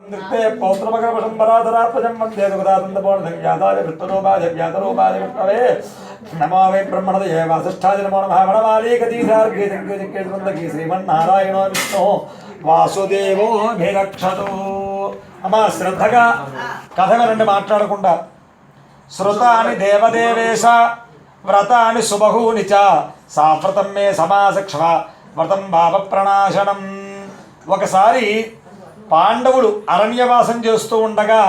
पौत्रमकरपशंबराधरात्मजं वन्दे दुगदातन्दपोर्णसंज्ञाताय विष्णुरूपाय व्यातरूपाय विष्णवे नमो वै ब्रह्मणदये वासिष्ठाय नमो नमः वनमालीकतीशार्घ्यजङ्घ्यजङ्घ्यजृन्दकी श्रीमन्नारायणो विष्णुः వాసుదేవోభిరక్షతు. అమ్మా శ్రద్ధగా కథ వినండి మాట్లాడకుండా. శృతాని దేవదేవేశ వ్రతాని సుబహూని చ సావ్రతం మే సమాసక్ష్వ వ్రతం భావ ప్రణాశనం. ఒకసారి పాండవులు అరణ్యవాసం చేస్తూ ఉండగా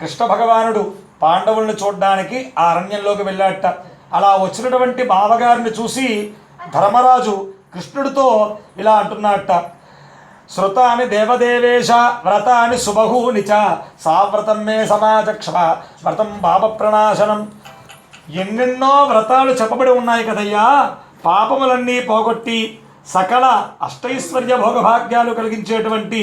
కృష్ణ భగవానుడు పాండవుల్ని చూడ్డానికి ఆ అరణ్యంలోకి వెళ్ళాట. అలా వచ్చినటువంటి బావగారిని చూసి ధర్మరాజు కృష్ణుడితో ఇలా అంటున్నట్ట, శృతాని దేవదేవేశ వ్రతాని సుబహూని చ సావ్రతం మే సమాచక్ష వ్రతం పాప ప్రణాశనం. ఎన్నెన్నో వ్రతాలు చెప్పబడి ఉన్నాయి కదయ్యా, పాపములన్నీ పోగొట్టి సకల అష్టైశ్వర్య భోగభాగ్యాలు కలిగించేటువంటి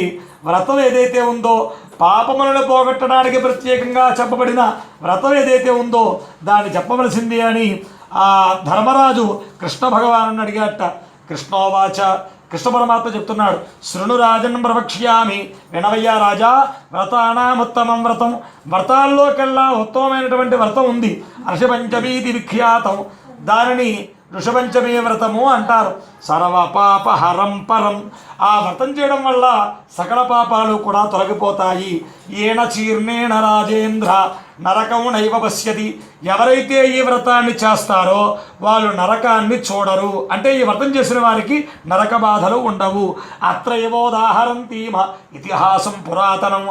వ్రతం ఏదైతే ఉందో, పాపములను పోగొట్టడానికి ప్రత్యేకంగా చెప్పబడిన వ్రతం ఏదైతే ఉందో దాన్ని చెప్పవలసింది అని ఆ ధర్మరాజు కృష్ణ భగవాను అడిగాట. కృష్ణోవాచ, కృష్ణ పరమాత్మ చెప్తున్నాడు, శృణురాజన్ ప్రవక్ష్యామి, వినవయ్యా రాజా, వ్రతానాముత్తమం వ్రతం, వ్రతాల్లోకెల్లా ఉత్తమమైనటువంటి వ్రతం ఉంది. ఋషపంచమీతి విఖ్యాతం, దానిని ఋషపంచమీ వ్రతము అంటారు. సర్వపాపహరం పరం, ఆ వ్రతం చేయడం వల్ల సకల పాపాలు కూడా తొలగిపోతాయి. ఏన చీర్ణేణ రాజేంద్ర నరకం నైవ పశ్యతి, ఎవరైతే ఈ వ్రతాన్ని చేస్తారో వాళ్ళు నరకాన్ని చూడరు, అంటే ఈ వ్రతం చేసిన వారికి నరక బాధలు ఉండవు. అత్ర ఏవోదాహరంతీమ ఇతిహాసం పురాతనం,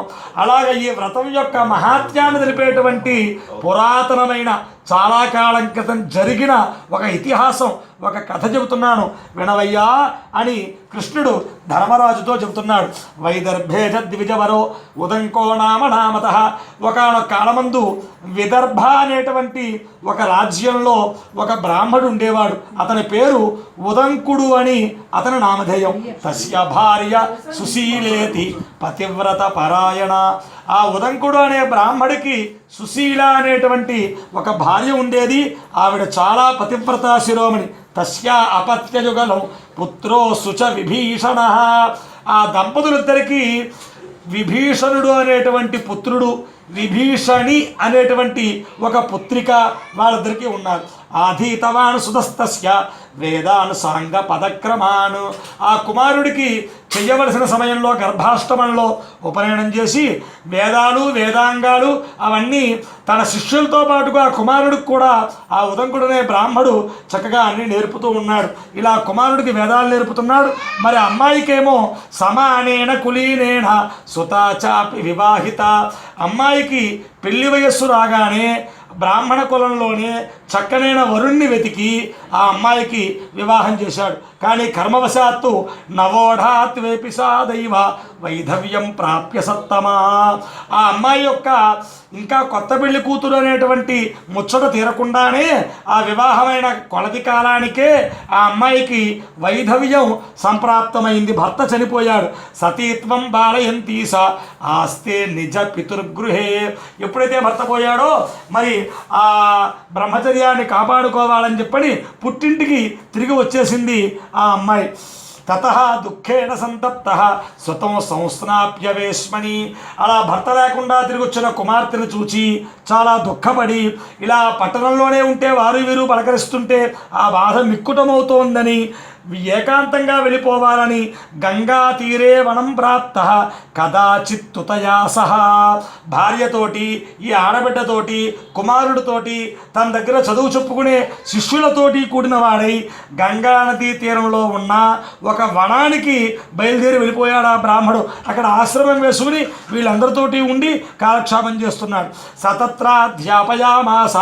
అలాగే ఈ వ్రతం యొక్క మహాత్యాన్ని తెలిపేటువంటి పురాతనమైన చాలా కాలం క్రితం జరిగిన ఒక ఇతిహాసం, ఒక కథ చెబుతున్నాను వినవయ్యా అని కృష్ణుడు ధర్మరాజుతో చెబుతున్నాడు. వైదర్భేజ ద్విజవరో ఉదంకో నామ నామత, ఒకనొక కాలమందు విదర్భ అనేటువంటి ఒక రాజ్యంలో ఒక బ్రాహ్మడు ఉండేవాడు. అతని పేరు ఉదంకుడు అని అతని నామధేయం. తస్య భార్య సుశీలేతి పతివ్రత పరాయణ, ఆ ఉదంకుడు అనే బ్రాహ్మడికి సుశీల అనేటువంటి ఒక భార్య ఉండేది. ఆవిడ చాలా పతివ్రత శిరోమణి. తస్య అపత్యయుగలం పుత్రో సుచ విభీషణ, ఆ దంపతులిద్దరికీ విభీషణుడు అనేటువంటి పుత్రుడు, విభీషణి అనేటువంటి ఒక పుత్రిక వాళ్ళిద్దరికీ ఉన్నారు. ఆధీతవాన్ సుధస్తస్య వేదాన్ సాంగ పదక్రమాను, ఆ కుమారుడికి చెయ్యవలసిన సమయంలో గర్భాష్టమంలో ఉపనయనం చేసి వేదాలు వేదాంగాలు అవన్నీ తన శిష్యులతో పాటుగా కుమారుడికి కూడా ఆ ఉదంకుడనే బ్రాహ్మడు చక్కగా అన్నీ నేర్పుతూ ఉన్నాడు. ఇలా కుమారుడికి వేదాలు నేర్పుతున్నాడు. మరి అమ్మాయికేమో సమానేన కులీనేన సుతాచాపి వివాహిత, అమ్మాయికి పెళ్లి వయస్సు రాగానే బ్రాహ్మణ కులంలోనే చక్కనైన వరుణ్ణి వెతికి ఆ అమ్మాయికి వివాహం చేశాడు. కానీ కర్మవశాత్తు నవోఢాత్ వేపిసాదైవ వైధవ్యం ప్రాప్య సత్తమా, ఆ అమ్మాయి యొక్క ఇంకా కొత్త పెళ్లి కూతురు అనేటువంటి ముచ్చట తీరకుండానే ఆ వివాహమైన కొలది కాలానికే ఆ అమ్మాయికి వైధవ్యం సంప్రాప్తమైంది, భర్త చనిపోయాడు. సతీత్వం బాలయంతి స ఆస్తే నిజ పితృగృహే, ఎప్పుడైతే భర్త పోయాడో మరి ఆ బ్రహ్మచర్యాన్ని కాపాడుకోవాలని చెప్పని పుట్టింటికి తిరిగి వచ్చేసింది ఆ అమ్మాయి. తతః దుఃఖేన సంతప్తః స్వతం సంస్నాప్య వేష్మణి, అలా భర్త లేకుండా తిరిగి వచ్చిన కుమార్తెను చూచి చాలా దుఃఖపడి, ఇలా పట్టణంలోనే ఉంటే వారు వీరు పలకరిస్తుంటే ఆ బాధ మిక్కుటమవుతోందని ఏకాంతంగా వెళ్ళిపోవాలని గంగా తీరే వనం ప్రాప్త కదాచిత్తుతయా సహా, భార్యతోటి ఈ ఆడబిడ్డతోటి కుమారుడితోటి తన దగ్గర చదువు చెప్పుకునే శిష్యులతోటి కూడిన వాడై గంగా నదీ తీరంలో ఉన్న ఒక వనానికి బయలుదేరి వెళ్ళిపోయాడు ఆ బ్రాహ్మడు. అక్కడ ఆశ్రమం వేసుకుని వీళ్ళందరితోటి ఉండి కాలక్షేపం చేస్తున్నాడు. సతత్ర అధ్యాపయామాస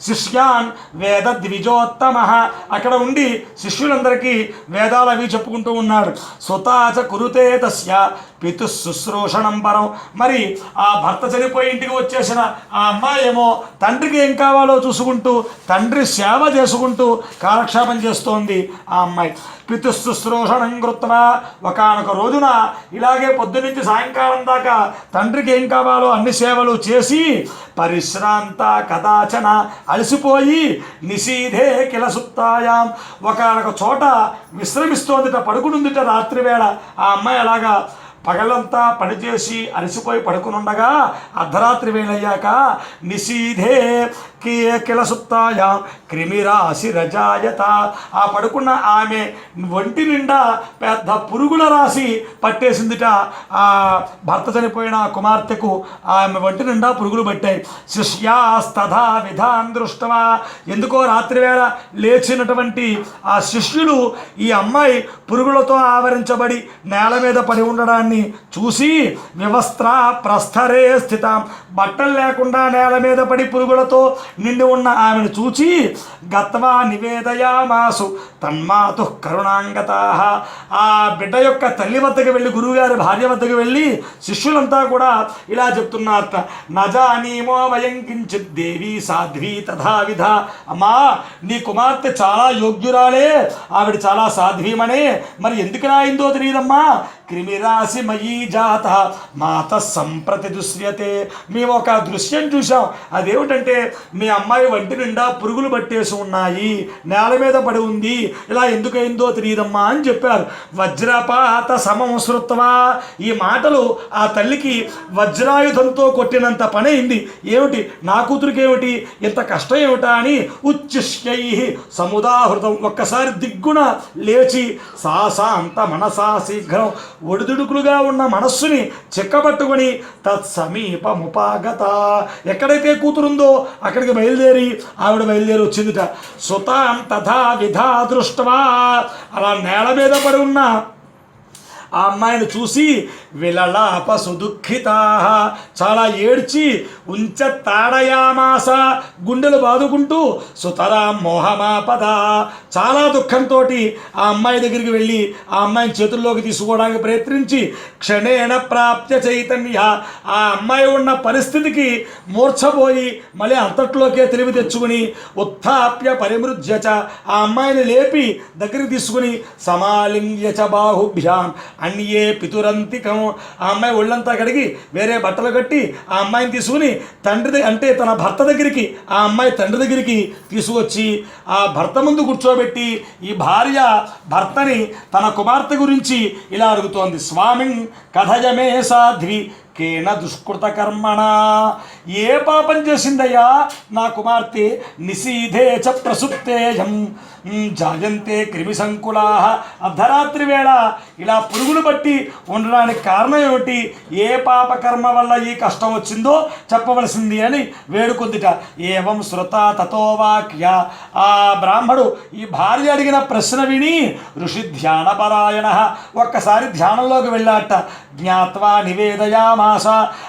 శిష్యాన్ వేద ద్విజోత్తమ, అక్కడ ఉండి శిష్యులందరికీ వేదాలు అవి చెప్పుకుంటూ ఉన్నాడు. సుతాచ కురుతే తస్య పితు శుశ్రూషణం పరం, మరి ఆ భర్త చనిపోయి ఇంటికి వచ్చేసిన ఆ అమ్మాయి ఏమో తండ్రికి ఏం కావాలో చూసుకుంటూ తండ్రి సేవ చేసుకుంటూ కాలక్షేపం చేస్తోంది ఆ అమ్మాయి. పితుశుశ్రూషణం కృత్వా, ఒకనొక రోజున ఇలాగే పొద్దునుంచి సాయంకాలం దాకా తండ్రికి ఏం కావాలో అన్ని సేవలు చేసి పరిశ్రాంత కదాచన అలసిపోయి నిశీధే కిల సుప్తాయాం, ఒకనొక చోట విశ్రమిస్తోందిట, పడుకునుందిట రాత్రివేళ. ఆ అమ్మాయి అలాగా పగలంతా పనిచేసి అలసిపోయి పడుకునుండగా అర్ధరాత్రి వేళయ్యాక నిశీధే కిలసుప్తాయ క్రిమిరాశి రజాయత, ఆ పడుకున్న ఆమె ఒంటి నిండా పెద్ద పురుగుల రాశి పట్టేసిందిట. ఆ భర్త చనిపోయిన కుమార్తెకు ఆమె ఒంటి నిండా పురుగులు పట్టాయి. శిష్యాస్తథా విధాన్ దృష్టవా, ఎందుకో రాత్రివేళ లేచినటువంటి ఆ శిష్యులు ఈ అమ్మాయి పురుగులతో ఆవరించబడి నేల మీద పడి ఉండడాన్ని చూసి వివస్త్ర ప్రస్థరే స్థితాం, బట్టలు లేకుండా నేల మీద పడి పురుగులతో నిండి ఉన్న ఆమెను చూచి గత్వా నివేదయామాసు తన్మాతు కరుణాంగతా, ఆ బిడ్డ యొక్క తల్లి వద్దకు వెళ్ళి గురువుగారి భార్య వద్దకు వెళ్ళి శిష్యులంతా కూడా ఇలా చెప్తున్నారట. నజానీమో వయం కించిత్ దేవి సాధ్వి తథావిధ, అమ్మా నీ కుమార్తె చాలా యోగ్యురాలే, ఆవిడ చాలా సాధ్వీమనే, మరి ఎందుకు రాయిందో తెలియదమ్మా. క్రిమిరాశి మయీ జాత మాత సంప్రతి దృశ్యతే, మేము ఒక దృశ్యం చూసాం, అదేమిటంటే మీ అమ్మాయి వంటి నిండా పురుగులు పట్టేసి ఉన్నాయి, నేల మీద పడి ఉంది, ఇలా ఎందుకైందో తెలియదమ్మా అని చెప్పారు. వజ్రపాత సమం శ్రుత్వా, ఈ మాటలు ఆ తల్లికి వజ్రాయుధంతో కొట్టినంత పని అయింది. ఏమిటి నా కూతురికి ఏమిటి ఇంత కష్టం ఏమిటా అని ఉచ్చిష్యై సముదాహృతం, ఒక్కసారి దిగ్గున లేచి సాశాంత మనసా శీఘ్రం, ఒడిదుడుకులుగా ఉన్న మనస్సుని చెక్కబట్టుకొని తత్సమీపముపాగత, ఎక్కడైతే కూతురుందో అక్కడికి బయలుదేరి ఆవిడ బయలుదేరి వచ్చిందిట. సుతాం తథా విధా దృష్ట్వా, అలా నేల మీద పడి ఉన్న ఆ అమ్మాయిని చూసి విలలాప సుదుఃఖితా, చాలా ఏడ్చి ఉంచ తాడయామాస, గుండెలు బాదుకుంటూ సుతరా మోహమాపద, చాలా దుఃఖంతో ఆ అమ్మాయి దగ్గరికి వెళ్ళి ఆ అమ్మాయిని చేతుల్లోకి తీసుకోవడానికి ప్రయత్నించి క్షణేణ ప్రాప్య చైతన్య, ఆ అమ్మాయి ఉన్న పరిస్థితికి మూర్ఛపోయి మళ్ళీ అంతట్లోకే తెలివి తెచ్చుకుని ఉత్థాప్య పరిమృజ్యచ, ఆ అమ్మాయిని లేపి దగ్గరికి తీసుకుని సమాలింగ్యచ బాహుభ్యాం అన్యే పితురంతికం, ఆ అమ్మాయి ఒళ్ళంతా కడిగి వేరే బట్టలు కట్టి ఆ అమ్మాయిని తీసుకుని తండ్రి అంటే తన భర్త దగ్గరికి, ఆ అమ్మాయి తండ్రి దగ్గరికి తీసుకొచ్చి ఆ భర్త ముందు కూర్చోబెట్టి ఈ భార్య భర్తని తన కుమార్తె గురించి ఇలా అడుగుతోంది. స్వామిన్ కథయమే సాధ్వి కేన దుష్కృత కర్మణ, ఏ పాపం చేసిందయ్యా నా కుమార్తె, నిశీధే చ ప్రసుప్తేయం జాయంతే క్రిమి సంకులా, అర్ధరాత్రి వేళ ఇలా పురుగులు పట్టి ఉండడానికి కారణం ఏమిటి, ఏ పాపకర్మ వల్ల ఈ కష్టం వచ్చిందో చెప్పవలసింది అని వేడుకొందిట. ఏవం శృత తతోవాక్య, ఆ బ్రాహ్మడు ఈ భార్య అడిగిన ప్రశ్న విని ఋషి ధ్యానపరాయణ, ఒక్కసారి ధ్యానంలోకి వెళ్ళాట. జ్ఞాత్వా నివేదయామాస,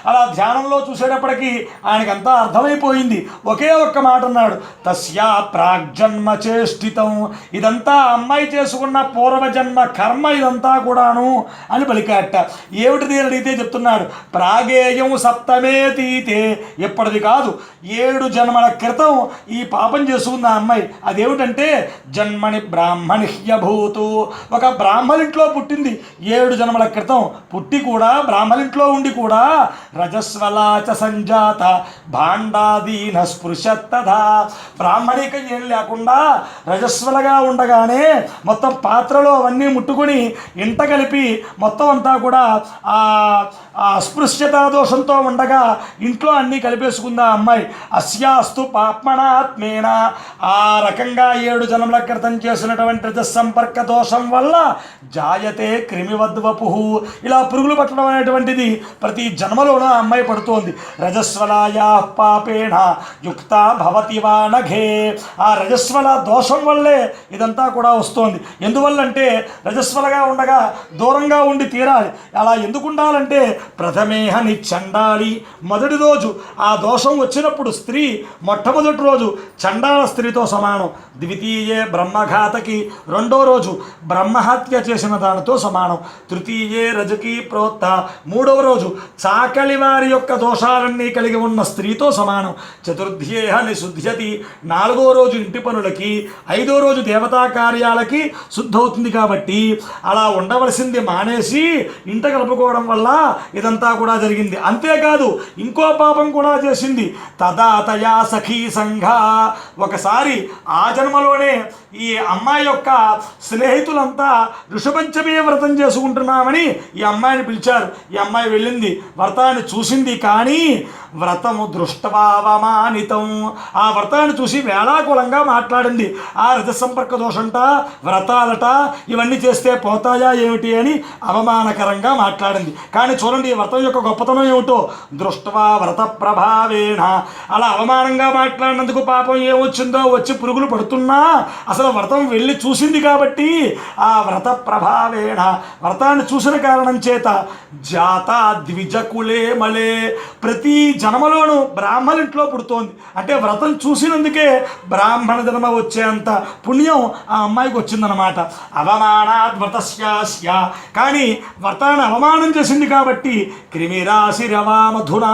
అలా ధ్యానంలో చూసేటప్పటికీ ఆయనకంతా అర్థమైపోయింది. ఒకే ఒక్క మాట అన్నాడు, తస్యా ప్రాగ్జన్మ చేష్టితం, ఇదంతా అమ్మాయి చేసుకున్న పూర్వజన్మ కర్మ ఇదంతా కూడాను అని పలికాట. ఏమిటిది అని అడిగితే చెప్తున్నాడు, ప్రాగేయం సప్తమే తీతే, ఎప్పటిది కాదు 7 జన్మల క్రితం ఈ పాపం చేసుకున్న అమ్మాయి. అదేమిటంటే జన్మని బ్రాహ్మణిహ్యభూతు, ఒక బ్రాహ్మణింట్లో పుట్టింది 7 జన్మల క్రితం, పుట్టి కూడా బ్రాహ్మణింట్లో ఉండి కూడా రజస్వలాచ సంజాత భాండాదీన స్పృశత్తథా, బ్రాహ్మణికం ఏం లేకుండా రజస్వలగా ఉండగానే మొత్తం పాత్రలో అవన్నీ ముట్టుకుని ఇంట కలిపి మొత్తం అంతా కూడా ఆ అస్పృశ్యతా దోషంతో ఉండగా ఇంట్లో అన్నీ కలిపేసుకుందా అమ్మాయి. అస్యాస్తు పాప్మణాత్మేన, ఆ రకంగా 7 జన్మల క్రితం చేసినటువంటి రజస్సంపర్క దోషం వల్ల జాయతే క్రిమివద్వపు, ఇలా పురుగులు పట్టడం అనేటువంటిది ప్రతి జన్మలోనూ ఆ అమ్మాయి పడుతోంది. రజస్వలాయా పాపేణ యుక్త భవతి వా నఘే, ఆ రజస్వల దోషం వల్లే ఇదంతా కూడా వస్తోంది. ఎందువల్లంటే రజస్వలగా ఉండగా దూరంగా ఉండి తీరాలి. అలా ఎందుకు ఉండాలంటే ప్రథమేహ నిచండాలి, మొదటి రోజు ఆ దోషం వచ్చినప్పుడు స్త్రీ మొట్టమొదటి రోజు చండాల స్త్రీతో సమానం. ద్వితీయే బ్రహ్మఘాతకి, రెండో రోజు బ్రహ్మహత్య చేసిన దానితో సమానం. తృతీయే రజకీ ప్రోత్త, మూడవ రోజు చాకలి వారి యొక్క దోషాలన్నీ కలిగి ఉన్న స్త్రీతో సమానం. చతుర్థ్యేహ నిశుద్ధ్యతి, 4వ రోజు ఇంటి పనులకి, 5వ రోజు దేవతా కార్యాలకి శుద్ధవుతుంది. కాబట్టి అలా ఉండవలసింది మానేసి ఇంట కలుపుకోవడం వల్ల ఇదంతా కూడా జరిగింది. అంతేకాదు ఇంకో పాపం కూడా చేసింది. తదాతయా సఖీ సంఘ, ఒకసారి ఆ జన్మలోనే ఈ అమ్మాయి యొక్క స్నేహితులంతా ఋషభంచమి వ్రతం చేసుకుంటున్నామని ఈ అమ్మాయిని పిలిచారు. ఈ అమ్మాయి వెళ్ళింది, వ్రతాన్ని చూసింది. కానీ వ్రతము దృష్టవావమానితం, ఆ వ్రతాన్ని చూసి వేళాకులంగా మాట్లాడింది. ఆ రజసంపర్క దోషంట, వ్రతాలట, ఇవన్నీ చేస్తే పోతాయా ఏమిటి అని అవమానకరంగా మాట్లాడింది. కానీ చూడండి ఈ వ్రతం యొక్క గొప్పతనం ఏమిటో. దృష్టవా వ్రత ప్రభావేణ, అలా అవమానంగా మాట్లాడినందుకు పాపం ఏమొచ్చిందో, వచ్చి పురుగులు పడుతున్నా అసలు వ్రతం వెళ్ళి చూసింది కాబట్టి ఆ వ్రత ప్రభావేణ, వ్రతాన్ని చూసిన కారణం చేత జాత ద్విజకులే మలే, ప్రతి జన్మలోనూ బ్రాహ్మణింట్లో పుడుతోంది. అంటే వ్రతం చూసినందుకే బ్రాహ్మణ జన్మ వచ్చేంత పుణ్యం ఆ అమ్మాయికి వచ్చిందనమాట. అవమానాద్ వ్రతస్యాస్య, కానీ వ్రతాన్ని అవమానం చేసింది కాబట్టి క్రిమిరాశిరవామధునా,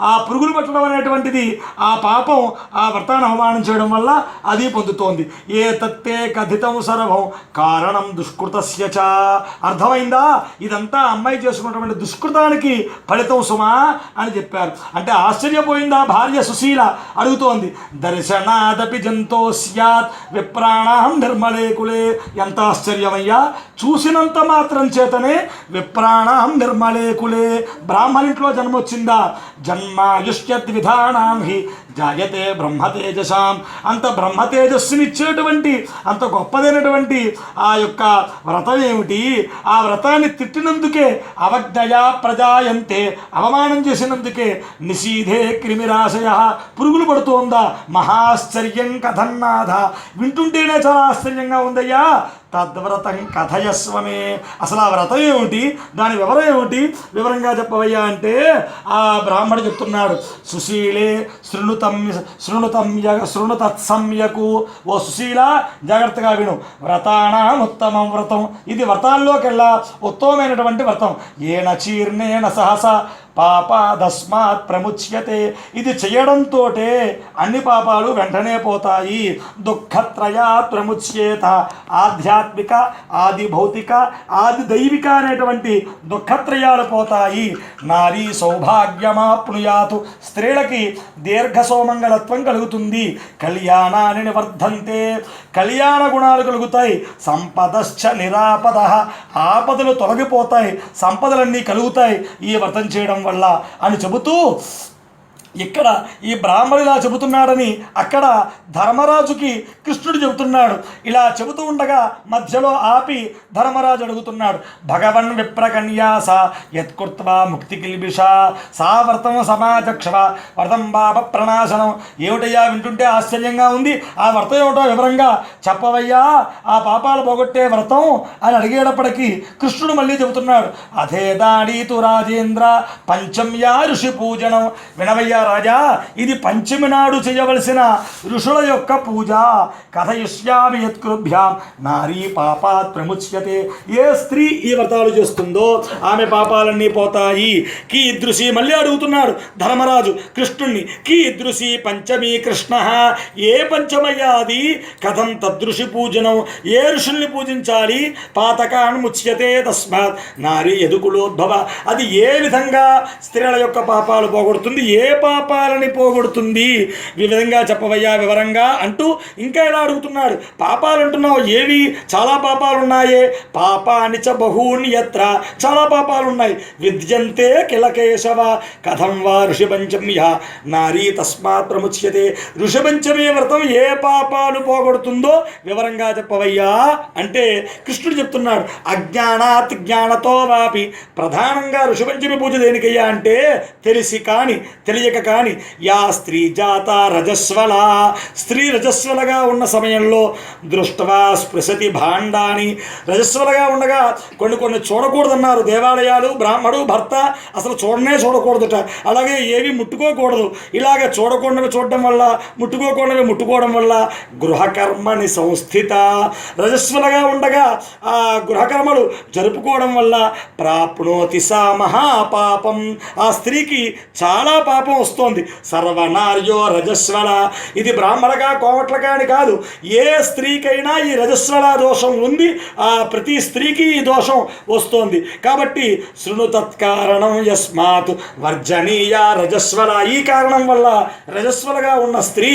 ఆ పురుగులు పట్టడం అనేటువంటిది ఆ పాపం ఆ వ్రతాన్ని అవమానం చేయడం వల్ల అది పొందుతోంది. ఏ తత్తే కథితం సర్వం కారణం దుష్కృతస్య చ, అర్థమైందా? ఇదంతా అమ్మాయి చేసుకున్నటువంటి దుష్కృతానికి ఫలితం సుమా అని చెప్పారు. అంటే ఆశ్చర్యపోయిందా భార్య సుశీల, అడుగుతోంది. దర్శనాదపి జంతో స్యాత్ విప్రాణాం నిర్మలే కులే, ఎంత ఆశ్చర్యమయ్యా, చూసినంత మాత్రం చేతనే విప్రాణాం నిర్మలే కులే, బ్రాహ్మణింట్లో జన్మ వచ్చిందా. జన్మాయుష్యద్విధానాం హి జాయతే బ్రహ్మతేజసాం, అంత బ్రహ్మతేజస్సునిచ్చేటువంటి అంత గొప్పదైనటువంటి ఆ యొక్క వ్రతం ఏమిటి? ఆ వ్రతాన్ని తిట్టినందుకే అవజ్ఞయా ప్రజాయంతే, అవమానం చేసినందుకే నిషీధే క్రిమిరాశయ, పురుగులు పడుతోందా. మహాశ్చర్యం కథన్నాథ, వింటుంటేనే చాలా ఆశ్చర్యంగా ఉందయ్యా. తద్వ్రతం కథయస్వమే, అసలు ఆ వ్రతం ఏమిటి, దాని వివరం ఏమిటి, వివరంగా చెప్పవయ్యా అంటే ఆ బ్రాహ్మడు చెప్తున్నాడు. సుశీలే శృణుతత్సమ్యకు, ఓ సుశీల జాగ్రత్తగా విను. వ్రతానాం ఉత్తమం వ్రతం, ఇది వ్రతాల్లోకెల్లా ఉత్తమమైనటువంటి వ్రతం. ఏన చీర్ణేన సహస పాపాదస్మాత్ ప్రముచ్యతే, ఇది చేయడంతో అన్ని పాపాలు వెంటనే పోతాయి. దుఃఖత్రయాత్ ప్రముచ్యేత, ఆధ్యాత్మిక, ఆది భౌతిక, ఆది దైవిక అనేటువంటి దుఃఖత్రయాలు పోతాయి. నారీ సౌభాగ్యమాప్నుయాతు, స్త్రీలకి దీర్ఘ సౌమంగళత్వం కలుగుతుంది. కళ్యాణాన్ని నివర్ధంతే, కళ్యాణ గుణాలు కలుగుతాయి. సంపదశ్చ నిరాపద, ఆపదలు తొలగిపోతాయి, సంపదలన్నీ కలుగుతాయి ఈ వ్రతం చేయడం వల్ల అని చెబుతూ ఇక్కడ ఈ బ్రాహ్మణులా చెబుతున్నాడని అక్కడ ధర్మరాజుకి కృష్ణుడు చెబుతున్నాడు. ఇలా చెబుతూ ఉండగా మధ్యలో ఆపి ధర్మరాజు అడుగుతున్నాడు. భగవన్ విప్రకన్యాస యత్కృత్వా ముక్తి కిల్బిష సా వ్రతం సమాచక్షవ వ్రతం పాప ప్రణాశనం, ఏమిటయ్యా వింటుంటే ఆశ్చర్యంగా ఉంది, ఆ వ్రతం ఏమిటో వివరంగా చెప్పవయ్యా, ఆ పాపాలు పోగొట్టే వ్రతం అని అడిగేటప్పటికీ కృష్ణుడు మళ్ళీ చెబుతున్నాడు. అధేదాడీతు రాజేంద్ర పంచమ్యా ఋషి పూజనం, వినవయ్యా రాజా, ఇది పంచమి నాడు చేయవలసిన ఋషుల యొక్క పూజ. కథయిష్యామి యత్కృభ్యాం నారీ పాపాత్ ప్రముచ్యతే, ఏ స్త్రీ ఈ వ్రతాలు చేస్తుందో ఆమె పాపాలన్నీ పోతాయి. కీదృశి, మళ్ళీ అడుగుతున్నాడు ధర్మరాజు కృష్ణుణ్ణి, కీదృశి పంచమీ కృష్ణ, ఏ పంచమయ్యాది, కథం తదృషి పూజనం, ఏ ఋషుల్ని పూజించాలి, పాతకాన్ ముచ్యతే తస్మాత్ నారీ యదుకులోద్భవ, అది ఏ విధంగా స్త్రీల యొక్క పాపాలు పోగొడుతుంది, ఏ పాపాలని పోగొడుతుంది, ఈ విధంగా చెప్పవయ్యా వివరంగా అంటూ ఇంకా ఎలా అడుగుతున్నాడు. పాపాలు అంటున్నావు, ఏవి, చాలా పాపాలు ఉన్నాయే. పాపాని చ బహూని యత్ర, చాలా పాపాలు ఉన్నాయి. విద్యంతే కిల కేశవ కథం వా ఋషిపంచమ్య నారీ తస్మాత్ ప్రముచ్యతే, ఋషిపంచమి వ్రతం ఏ పాపాలు పోగొడుతుందో వివరంగా చెప్పవయ్యా అంటే కృష్ణుడు చెప్తున్నాడు. అజ్ఞానాత్ జ్ఞానతో వాపి, ప్రధానంగా ఋషిపంచమి పూజ దేనికయ్యా అంటే తెలిసి కానీ తెలియక కానీ యా స్త్రీ జాత రజస్వల, స్త్రీ రజస్వలగా ఉన్న సమయంలో దృష్ట్వా స్పృశతి భాండాని, రజస్వలగా ఉండగా కొన్ని చూడకూడదన్నారు దేవాలయాలు, బ్రాహ్మడు భర్త అసలు చూడకూడదుట. అలాగే ఏవి ముట్టుకోకూడదు. ఇలాగ చూడకూడనివి చూడడం వల్ల, ముట్టుకోకూడనివి ముట్టుకోవడం వల్ల గృహకర్మని సంస్థిత, రజస్వలగా ఉండగా ఆ గృహకర్మలు జరుపుకోవడం వల్ల ప్రాప్నోతి సా మహాపాపం, ఆ స్త్రీకి చాలా పాపం వస్తోంది. సర్వనార్యో రజస్వల, ఇది బ్రాహ్మణగా కోమట్లగా అని కాదు, ఏ స్త్రీకైనా ఈ రజస్వల దోషం ఉంది. ఆ ప్రతి స్త్రీకి ఈ దోషం వస్తోంది. కాబట్టి శృణు తత్కారణం యస్మాత్ వర్జనీయ రజస్వల, ఈ కారణం వల్ల రజస్వలగా ఉన్న స్త్రీ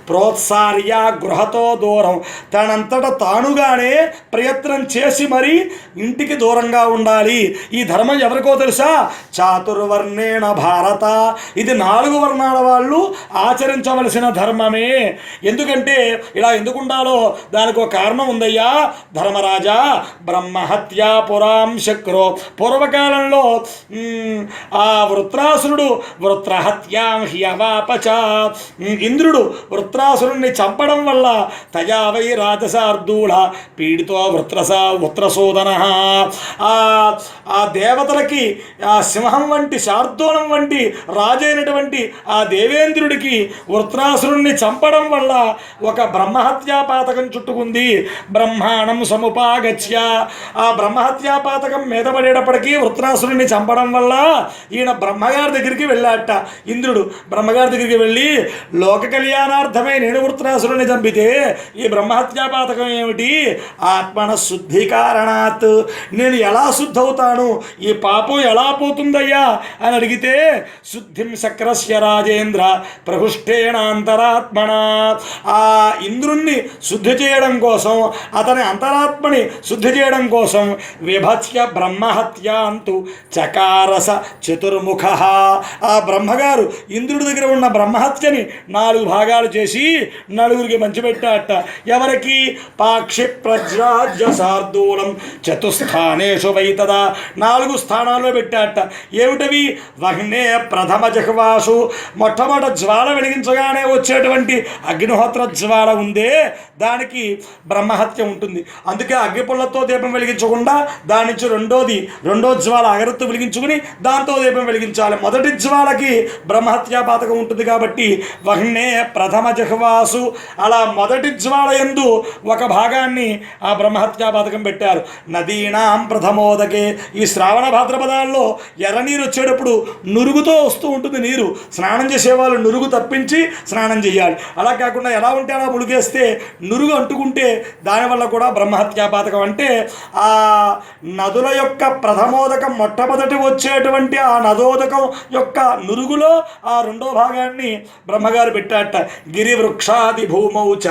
ప్రోత్సార్య గృహతో దూరం, తనంతట తానుగానే ప్రయత్నం చేసి మరీ ఇంటికి దూరంగా ఉండాలి. ఈ ధర్మం ఎవరికో తెలుసా? చాతుర్వర్ణేణ భారత, ఇది 4 వర్ణాల వాళ్ళు ఆచరించవలసిన ధర్మమే. ఎందుకంటే ఇలా ఎందుకు ఉండాలో దానికి ఒక కారణం ఉందయ్యా ధర్మరాజా. బ్రహ్మహత్యా పురాం శక్రో, పూర్వకాలంలో ఆ వృత్రాసురుడు వృత్రహత్యాం హ్యవాపచ, ఇంద్రుడు వృత్రాసురుణ్ణి చంపడం వల్ల తయా వై రాజసార్దూల పీడితో వృత్రసోదన, ఆ దేవతలకి ఆ సింహం వంటి శార్దూలం వంటి రాజైనటువంటి ఆ దేవేంద్రుడికి వృత్రాసురుణ్ణి చంపడం వల్ల ఒక బ్రహ్మహత్యా పాతకం చుట్టుకుంది. బ్రహ్మాణం సముపాగత్య, ఆ బ్రహ్మహత్యా పాతకం మీద పడేటప్పటికీ వృత్రాసురుణ్ణి చంపడం వల్ల ఈయన బ్రహ్మగారి దగ్గరికి వెళ్ళాట. ఇంద్రుడు బ్రహ్మగారి దగ్గరికి వెళ్ళి లోక కళ్యాణార్థమై నేను వృత్రాసురుణ్ణి చంపితే ఈ బ్రహ్మహత్యా పాతకం ఏమిటి? ఆత్మన శుద్ధి కారణాత్, నేను ఎలా శుద్ధవుతాను, ఈ పాపం ఎలా పోతుందయ్యా అని అడిగితే శుద్ధిం శక్రస్య రాజేంద్ర ప్రహుష్టేనాంతరాత్మన, ఆ ఇంద్రుణ్ణి శుద్ధి చేయడం కోసం, అతని అంతరాత్మని శుద్ధి చేయడం కోసం విభత్య బ్రహ్మహత్యాంతు చకారస చతుర్ముఖ, ఆ బ్రహ్మగారు ఇంద్రుడి దగ్గర ఉన్న బ్రహ్మహత్యని 4 భాగాలు చేసి 4కి పంచిపెట్టాట. ఎవరికి? పాక్షి ప్రజ్రాజ్య శార్దూలం చతుస్థానేషు వైతదా, 4 స్థానాల్లో పెట్టాట. ఏమిటవి? వహ్నే ప్రథమ జహ్వాసు, మొట్టమొదట జ్వాల వెలిగించగానే వచ్చేటువంటి అగ్నిహోత్ర జ్వాల ఉందే దానికి బ్రహ్మహత్య ఉంటుంది. అందుకే అగ్గిపుల్లతో దీపం వెలిగించకుండా దాని నుంచి రెండో జ్వాల అగరత్తు వెలిగించుకుని దాంతో దీపం వెలిగించాలి. మొదటి జ్వాలకి బ్రహ్మహత్యా పాతకం ఉంటుంది కాబట్టి వహ్నే ప్రథమ జహ్వాసు, అలా మొదటి జ్వాల యందు ఒక భాగాన్ని ఆ బ్రహ్మహత్యా పాతకం పెట్టారు. నదీనాం ప్రథమోదకే, ఈ శ్రావణ భాద్రపదాల్లో ఎర్రనీరు వచ్చేటప్పుడు నురుగుతో వస్తూ ఉంటుంది నీరు. స్నానం చేసేవాళ్ళు నురుగు తప్పించి స్నానం చేయాలి. అలా కాకుండా ఎలా ఉంటే అలా ముడిగేస్తే నురుగు అంటుకుంటే దానివల్ల కూడా బ్రహ్మహత్యా పాతకం. అంటే ఆ నదుల యొక్క ప్రథమోదకం మొట్టమొదటి వచ్చేటువంటి ఆ నదోదకం యొక్క నురుగులో ఆ 2వ భాగాన్ని బ్రహ్మగారు పెట్టాట. గిరి వృక్షాది భూమౌచ,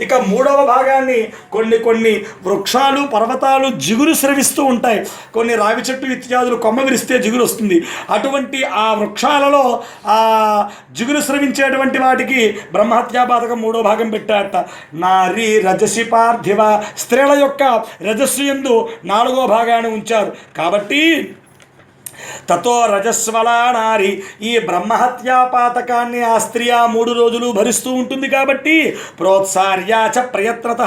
ఇక 3వ భాగాన్ని కొన్ని వృక్షాలు పర్వతాలు జిగురు స్రవిస్తూ ఉంటాయి. కొన్ని రావి చెట్టు ఇత్యాదులు కొమ్మ విరిస్తే జిగురు వస్తుంది. అటువంటి ఆ వృక్షాలలో ఆ జిగురు స్రవించేటువంటి వాటికి బ్రహ్మహత్యా పాతకం 3వ భాగం పెట్టాట. నారీ రజసి పార్థివ, స్త్రీల యొక్క రజస్సు యందు 4వ భాగాన్ని ఉంచారు. కాబట్టి తతో రజస్వలా నారి, ఈ బ్రహ్మహత్యా పాతకాన్ని ఆ స్త్రీ ఆ 3 రోజులు భరిస్తూ ఉంటుంది. కాబట్టి ప్రోత్సార్యాచ ప్రయత్నత,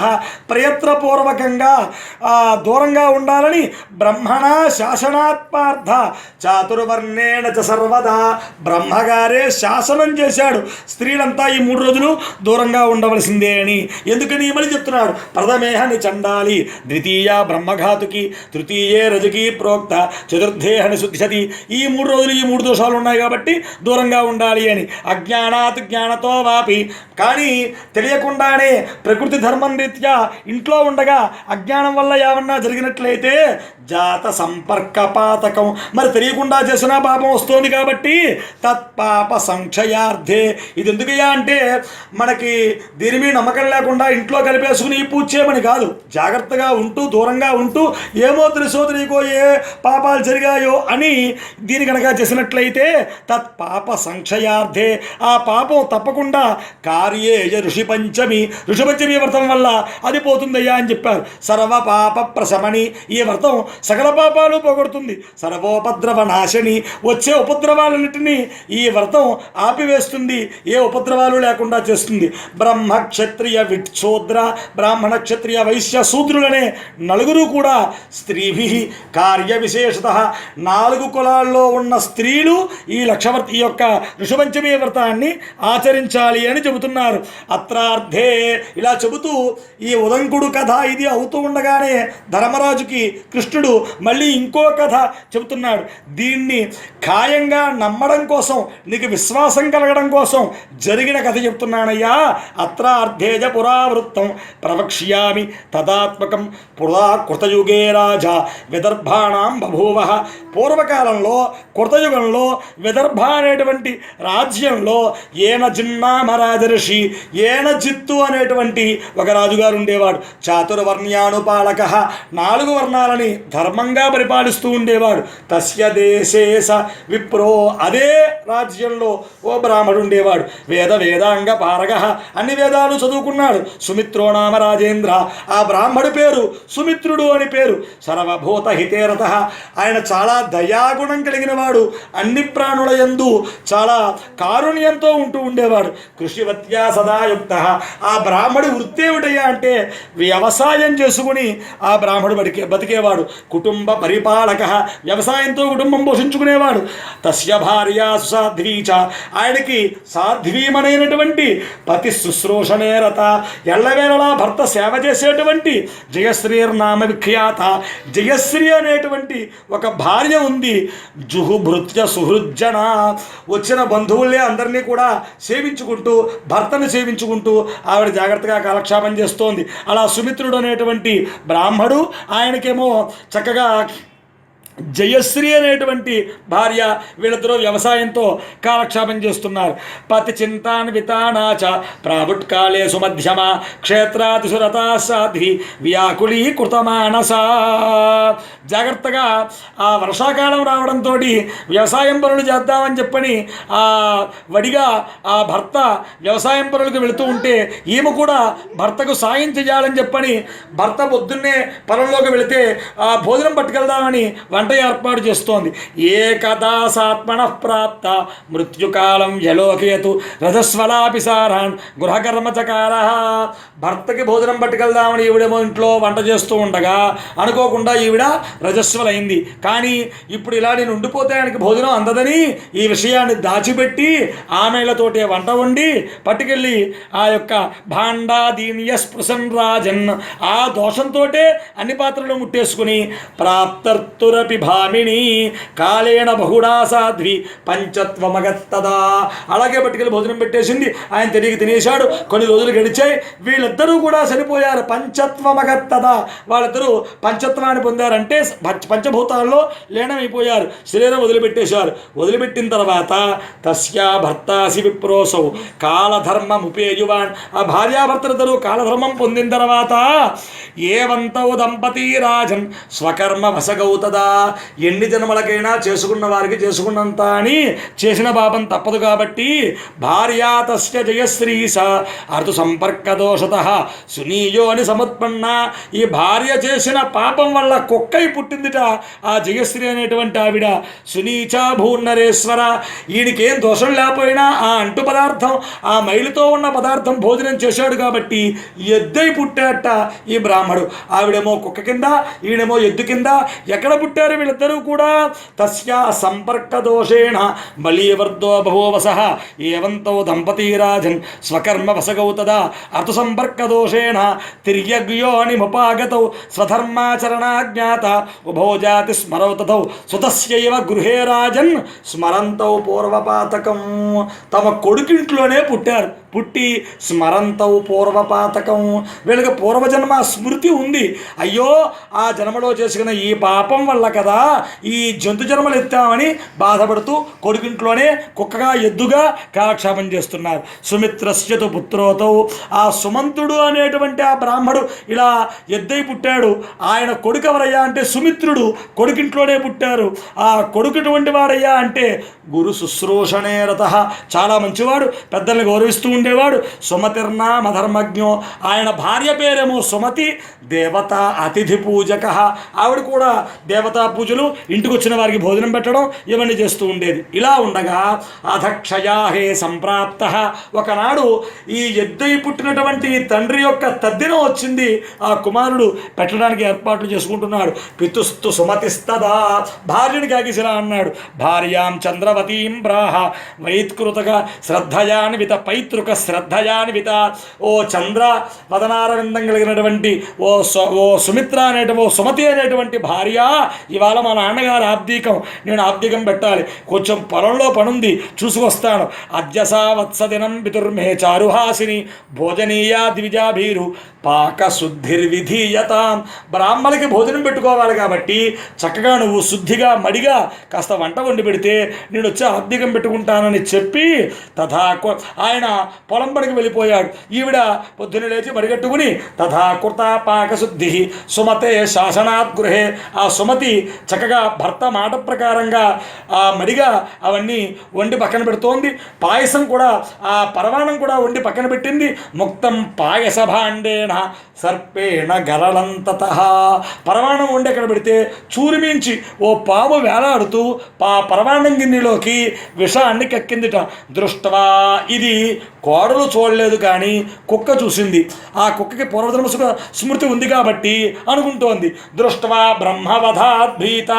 ప్రయత్నపూర్వకంగా దూరంగా ఉండాలని బ్రహ్మణ శాసనాత్మార్థ చాతుర్వర్ణేణ చ సర్వదా, బ్రహ్మగారే శాసనం చేశాడు స్త్రీలంతా ఈ 3 రోజులు దూరంగా ఉండవలసిందే అని. ఎందుకని మళ్ళీ చెప్తున్నాడు. ప్రథమేహని చండాలి, ద్వితీయ బ్రహ్మఘాతుకి, తృతీయే రజకి ప్రోక్త, చతుర్థేహని శుద్ధి, ఈ 3 రోజులు ఈ 3 దోషాలు ఉన్నాయి కాబట్టి దూరంగా ఉండాలి అని. అజ్ఞానాత్ జ్ఞానతో వాపి, కానీ తెలియకుండానే ప్రకృతి ధర్మం రీత్యా ఇంట్లో ఉండగా అజ్ఞానం వల్ల ఏమన్నా జరిగినట్లయితే జాత సంపర్క పాతకం, మరి తెలియకుండా చేసిన పాపం వస్తుంది కాబట్టి తత్పాప సంక్షయార్థే. ఇది ఎందుకయ్యా అంటే మనకి దీని మీద నమ్మకం లేకుండా ఇంట్లో కలిపేసుకుని పూజ చేయమని కాదు, జాగ్రత్తగా ఉంటూ దూరంగా ఉంటూ ఏమో తెలుసో తెలియకో ఏ పాపాలు జరిగాయో అని దీని కనుక చేసినట్లయితే తత్ పాప సంక్షయార్థే ఆ పాపం తప్పకుండా కార్యేయ ఋషిపంచమి వ్రతం వల్ల అది పోతుందయ్యా అని చెప్పారు. సర్వ పాప ప్రశమని ఈ వ్రతం సకల పాపాలు పోగొడుతుంది. సర్వోపద్రవ నాశని వచ్చే ఉపద్రవాలన్నిటినీ ఈ వ్రతం ఆపివేస్తుంది, ఏ ఉపద్రవాలు లేకుండా చేస్తుంది. బ్రహ్మ క్షత్రియ విక్షోద్ర బ్రాహ్మణ క్షత్రియ వైశ్య శూద్రులనే నలుగురు కూడా స్త్రీభి కార్య విశేషత 4 కులాల్లో ఉన్న స్త్రీలు ఈ యొక్క ఋషభంచమి వ్రతాన్ని ఆచరించాలి అని చెబుతున్నారు. అత్రార్థే ఇలా చెబుతూ ఈ ఉదంకుడు కథ ఇది అవుతూ ఉండగానే ధర్మరాజుకి కృష్ణుడు మళ్ళీ ఇంకో కథ చెబుతున్నాడు. దీన్ని ఖాయంగా నమ్మడం కోసం, నీకు విశ్వాసం కలగడం కోసం జరిగిన కథ చెప్తున్నానయ్యా. అత్రార్థేజ పురావృత్తం ప్రవక్ష్యామి తదాత్మకం. పురా కృతయుగే రాజా విదర్భాణం బభూవ. పూర్వకాలంలో కృతయుగంలో విదర్భ అనేటువంటి రాజ్యంలో ఏనజిన్నామరాజర్షి ఏనజిత్తు అనేటువంటి ఒక రాజుగారు ఉండేవాడు. చాతుర్వర్ణ్యానుపాలక 4 వర్ణాలని ధర్మంగా పరిపాలిస్తూ ఉండేవాడు. తస్య దేశేశ విప్రో అదే రాజ్యంలో ఓ బ్రాహ్మడు ఉండేవాడు. వేదాంగ పారగ అన్ని వేదాలు చదువుకున్నాడు. సుమిత్రో నామ రాజేంద్ర ఆ బ్రాహ్మడి పేరు సుమిత్రుడు అని పేరు. సర్వభూత హితేరత ఆయన చాలా దయాగుణం కలిగిన వాడు. అన్ని ప్రాణుల యందు చాలా కారుణ్యంతో ఉంటూ ఉండేవాడు. కృషివత్యా సదాయుక్త ఆ బ్రాహ్మడి వృత్తి ఏమిటయ్యా అంటే వ్యవసాయం చేసుకుని ఆ బ్రాహ్మడు బతికేవాడు. కుటుంబ పరిపాలక వ్యవసాయంతో కుటుంబం పోషించుకునేవాడు. తస్య భార్య సుసాధ్వీచ ఆయనకి సాధ్వీమనైనటువంటి పతి శుశ్రూషణేరత ఎల్లవేళలా భర్త సేవ చేసేటువంటి జయశ్రీర్నామ విఖ్యాత జయశ్రీ అనేటువంటి ఒక భార్య ఉంది. జుహుభృత్య సుహృజ్జన వచ్చిన బంధువులే అందరినీ కూడా సేవించుకుంటూ భర్తను సేవించుకుంటూ ఆవిడ జాగ్రత్తగా కాలక్షేపం చేస్తోంది. అలా సుమిత్రుడు అనేటువంటి బ్రాహ్మడు ఆయనకేమో చక్కగా జయశ్రీ అనేటువంటి భార్య వీళ్ళిద్దరూ వ్యవసాయంతో కాలక్షేపం చేస్తున్నారు. పతి చింతాన్వితానాచ ప్రాబుట్కాలే సుమధ్యమ క్షేత్రాతిసురతా సాధ్వి వ్యాకులీ కృతమానస. జాగ్రత్తగా ఆ వర్షాకాలం రావడంతో వ్యవసాయం పనులు చేద్దామని చెప్పని ఆ వడిగా ఆ భర్త వ్యవసాయం పనులకు వెళుతూ ఉంటే ఈమె కూడా భర్తకు సాయం చేయాలని చెప్పని భర్త పొద్దున్నే పొలంలోకి వెళితే ఆ భోజనం పట్టుకెళ్దామని వంట ఏర్పాటు చేస్తోంది. ఏకదాసాత్మన ప్రాప్త మృత్యుకాలం యలోకేతు రజస్వలాపిసారాన్ గృహకర్మచకార. భర్తకి భోజనం పట్టుకెళ్దామని ఈవిడేమో ఇంట్లో వంట చేస్తూ ఉండగా అనుకోకుండా ఈవిడ రజస్వలైంది. కానీ ఇప్పుడు ఇలా నేను ఉండిపోతే ఆయనకి భోజనం అందదని ఈ విషయాన్ని దాచిపెట్టి ఆమెలతోటే వంట వండి పట్టుకెళ్ళి ఆ యొక్క భాండాదీన్య స్పృశన్ రాజన్ ఆ దోషంతోటే అన్ని పాత్రలు ముట్టేసుకుని ప్రాప్తర్తురపి భామిని కాలేన బహుడా సాధ్వి పంచత్వమగత్తదా. అలాగే పట్టుకెళ్ళి భోజనం పెట్టేసింది. ఆయన తిరిగి తినేశాడు. కొన్ని రోజులు గడిచాయి. వీళ్ళిద్దరూ కూడా చనిపోయారు. పంచత్వమగత్తదా వాళ్ళిద్దరూ పంచత్వాన్ని పొందారంటే పంచభూతాల్లో లీనమైపోయారు. శరీరం వదిలిపెట్టేశారు. వదిలిపెట్టిన తర్వాత తస్యా భర్తాసి విప్రోసౌ కాలధర్మముపేయువాన్ ఆ భార్యాభర్తలిద్దరూ కాలధర్మం పొందిన తర్వాత ఏవంతౌ దంపతీ రాజన్ స్వకర్మ వసగౌతదా. ఎన్ని జన్మలకైనా చేసుకున్న వారికి చేసుకున్నంత అని చేసిన పాపం తప్పదు కాబట్టి భార్యా తస్య జయశ్రీస అర్థు సంపర్క దోషత సునీయో అని సముత్పన్న. ఈ భార్య చేసిన పాపం వల్ల కుక్కై పుట్టిందిట ఆ జయశ్రీ అనేటువంటి ఆవిడ. సునీచా భూన్నరేశ్వర ఈయనకేం దోషం లేకపోయినా ఆ అంటు పదార్థం ఆ మైలుతో ఉన్న పదార్థం భోజనం చేశాడు కాబట్టి ఎద్దై పుట్టాట ఈ బ్రాహ్మడు. ఆవిడేమో కుక్క కింద ఈయనేమో ఎద్దు కింద. ఎక్కడ పుట్టారు వీళ్ళిద్దరూ కూడా? తస్యా సంపర్క దోషేణ బలీవర్దో బహువసః ఏవంతో దంపతీరాజన్ స్వకర్మ వసగౌతదా అర్థ సంపర్క దోషేణ తిర్యగ్యోనిముపాగతౌ స్వధర్మాచరణాజ్ఞాత ఉభో జాతి స్మరౌ తథౌ సుతస్యైవ గృహే రాజన్ స్మరంతౌ పూర్వపాతకం. తమ కొడుకింట్లోనే పుట్టారు. పుట్టి స్మరంతౌ పూర్వపాతకం, వీళ్ళకి పూర్వజన్మ స్మృతి ఉంది. అయ్యో ఆ జన్మలో చేసుకున్న ఈ పాపం వల్ల కదా ఈ జంతు జన్మలు ఎత్తామని బాధపడుతూ కొడుకింట్లోనే కుక్కగా ఎద్దుగా కాలక్షేపం చేస్తున్నారు. సుమిత్రస్యతు పుత్రోతౌ, ఆ సుమంతుడు అనేటువంటి ఆ బ్రాహ్మడు ఇలా ఎద్దై పుట్టాడు. ఆయన కొడుకు ఎవరయ్యా అంటే సుమిత్రుడు, కొడుకింట్లోనే పుట్టారు. ఆ కొడుకుటువంటి వాడయ్యా అంటే గురు శుశ్రూషణే రత, చాలా మంచివాడు, పెద్దల్ని గౌరవిస్తూ ఉండేవాడు. సుమతిర్నామధర్మజ్ఞో, ఆయన భార్య పేరేమో సుమతి, దేవత అతిథి పూజక, ఆవిడ కూడా దేవతా పూజలు, ఇంటికి వచ్చిన వారికి భోజనం పెట్టడం ఇవన్నీ చేస్తూ ఉండేది. ఇలా ఉండగా అధక్షయాహే సంప్రాప్త, ఒకనాడు ఈ ఎద్దై పుట్టినటువంటి తండ్రి యొక్క తద్దినం వచ్చింది. ఆ కుమారుడు పెట్టడానికి ఏర్పాట్లు చేసుకుంటున్నాడు. పితుస్తు సుమతిస్తదా, భార్యని కాకిసిలా అన్నాడు. భార్యాం చంద్రవతీం బ్రాహ వైత్కృతగా శ్రద్ధయాన్విత పైతృక శ్రద్ధయాన్విత, ఓ చంద్ర వదనారవిందం కలిగినటువంటి ఓ సుమిత్ర ఓ సుమతి అనేటువంటి భార్య, ఇవాళ మా నాన్నగారు ఆబ్దీకం, నేను ఆబ్దీకం పెట్టాలి, కొంచెం పొలంలో పనుంది చూసుకొస్తాను. అద్యసా వత్సదినం పితుర్మే చారుహాసిని భోజనీయా ద్విజాభీరు పాకశుద్ధిర్విధీయతాం, బ్రాహ్మణులకి భోజనం పెట్టుకోవాలి కాబట్టి చక్కగా నువ్వు శుద్ధిగా మడిగా కాస్త వంట వండి పెడితే నేను వచ్చి ఆబ్దికం పెట్టుకుంటానని చెప్పి ఆయన పొలం పడికి వెళ్ళిపోయాడు. ఈవిడ పొద్దున లేచి మడిగట్టుకుని తథాకృత పాకశుద్ధి సుమతే శాసనాత్ గృహే, ఆ సుమతి చక్కగా భర్త మాట ప్రకారంగా ఆ మడిగా అవన్నీ వండి పక్కన పెడుతోంది. పాయసం కూడా, ఆ పరమాణం కూడా వండి పక్కన పెట్టింది. ముక్తం పాయస భాండేన సర్పేణ గరళంతత, పరమాణం వండి అక్కడ పెడితే చూరిమించి ఓ పాము వేలాడుతూ పరమాణం గిన్నెలోకి విషాన్ని కక్కిందిట. దృష్టవా, ఇది కోడలు చూడలేదు కానీ కుక్క చూసింది. ఆ కుక్కకి పూర్వజన్మ స్మృతి ఉంది కాబట్టి అనుకుంటోంది. దృష్టవా బ్రహ్మవధాద్భీత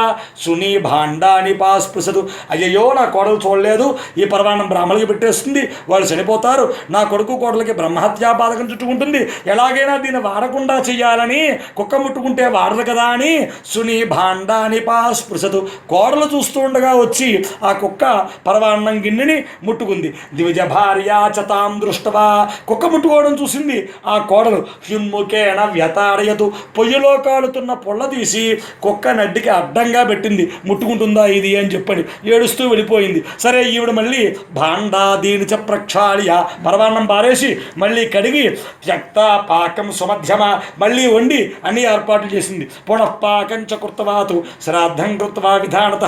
సునీ భాండాని పాస్పృశదు, అయ్యయ్యో నా కోడలు చూడలేదు, ఈ పరమాణం బ్రాహ్మణులకి పెట్టేస్తుంది, వాళ్ళు చనిపోతారు, నా కొడుకు కోడలకి బ్రహ్మహత్యా బాధకం చుట్టుకుంటుంది, ఎలాగైనా దీన్ని వాడకుండా చెయ్యాలని, కుక్క ముట్టుకుంటే వాడదు కదా అని సునీ భాండాని పాస్పృశదు, కోడలు చూస్తూ ఉండగా వచ్చి ఆ కుక్క పరమాన్నం గిన్నెని ముట్టుకుంది. ద్విజ భార్య చతాం దృష్టవా, కుక్క ముట్టుకోవడం చూసింది ఆ కోడలు. హ్యున్ముఖేణ వ్యతాడయతు, పొయ్యిలో కాలుతున్న పొల్ల తీసి కుక్క నడ్డికి అడ్డంగా పెట్టింది, ముట్టుకుంటుందా ఇది అని చెప్పని ఏడుస్తూ వెళ్ళిపోయింది. సరే ఈవిడ మళ్ళీ భాండాదీని చ ప్రక్షాళ్య, పరమాన్నం పారేసి మళ్ళీ కడిగి త్యక్త పాకం సుమధ్యమ, మళ్ళీ వండి అన్ని ఏర్పాట్లు చేసింది. పునఃపాకం చ కృత్వాతు శ్రాద్ధం కృత్వా విధానత,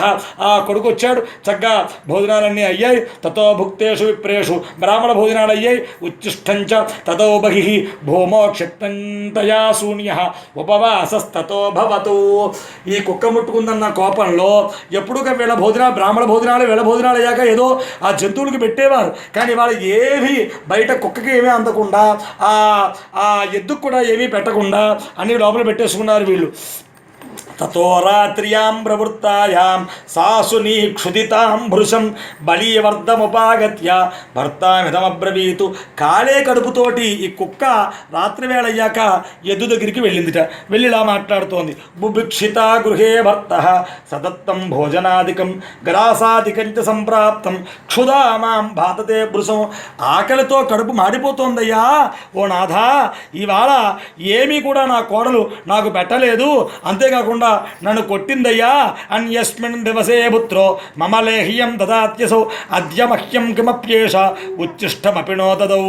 ఆ కొడుకు వచ్చాడు, చక్కగా భోజనాలన్నీ అయ్యాయి. తతో భుక్తేషు విప్రేషు, బ్రాహ్మణ భోజనాలు అయ్యాయి. ఉచ్చిష్టంచ తతో బహిః భూమో క్షిప్తంతయా శూన్య ఉపవాసస్తతో భవతు. ఈ కుక్క ముట్టుకుందన్న కోపంలో ఎప్పుడు వీళ్ళ భోజనాలు, బ్రాహ్మణ భోజనాలు వీళ్ళ భోజనాలు అయ్యాక ఏదో ఆ జంతువులకి పెట్టేవారు, కానీ వాళ్ళు ఏవి బయట కుక్కకి ఏమీ అందకుండా ఆ ఎద్దుకు కూడా ఏమీ పెట్టకుండా అన్ని లోపల పెట్టేసుకున్నారు వీళ్ళు. తతో రాత్ర్యాం ప్రవృత్తాయాం సాసుని క్షుదితాం భృశం బలీవర్ధముపాగత్య భర్తామిదమబ్రవీతు. కాలే కడుపుతోటి ఈ కుక్క రాత్రివేళ అయ్యాక ఎద్దు దగ్గరికి వెళ్ళిందిట. వెళ్ళిలా మాట్లాడుతోంది. బుభిక్షిత గృహే భర్త సదత్తం భోజనాదికం గ్రాసాదికం చ సంప్రాప్తం క్షుదా మాం భాతతే భృశం. ఆకలితో కడుపు మాడిపోతోందయ్యా, ఓ నాథా ఇవాళ ఏమీ కూడా నా కోడలు నాకు పెట్టలేదు, అంతేకాకుండా నన్ను కొట్టిందయ్యా. అన్యస్మిన్ దివసే పుత్రో మమ లేహ్యం దదాత్యసౌ అద్య మహ్యం కిమప్యేష ఉచ్చిష్టమపినో దదౌ.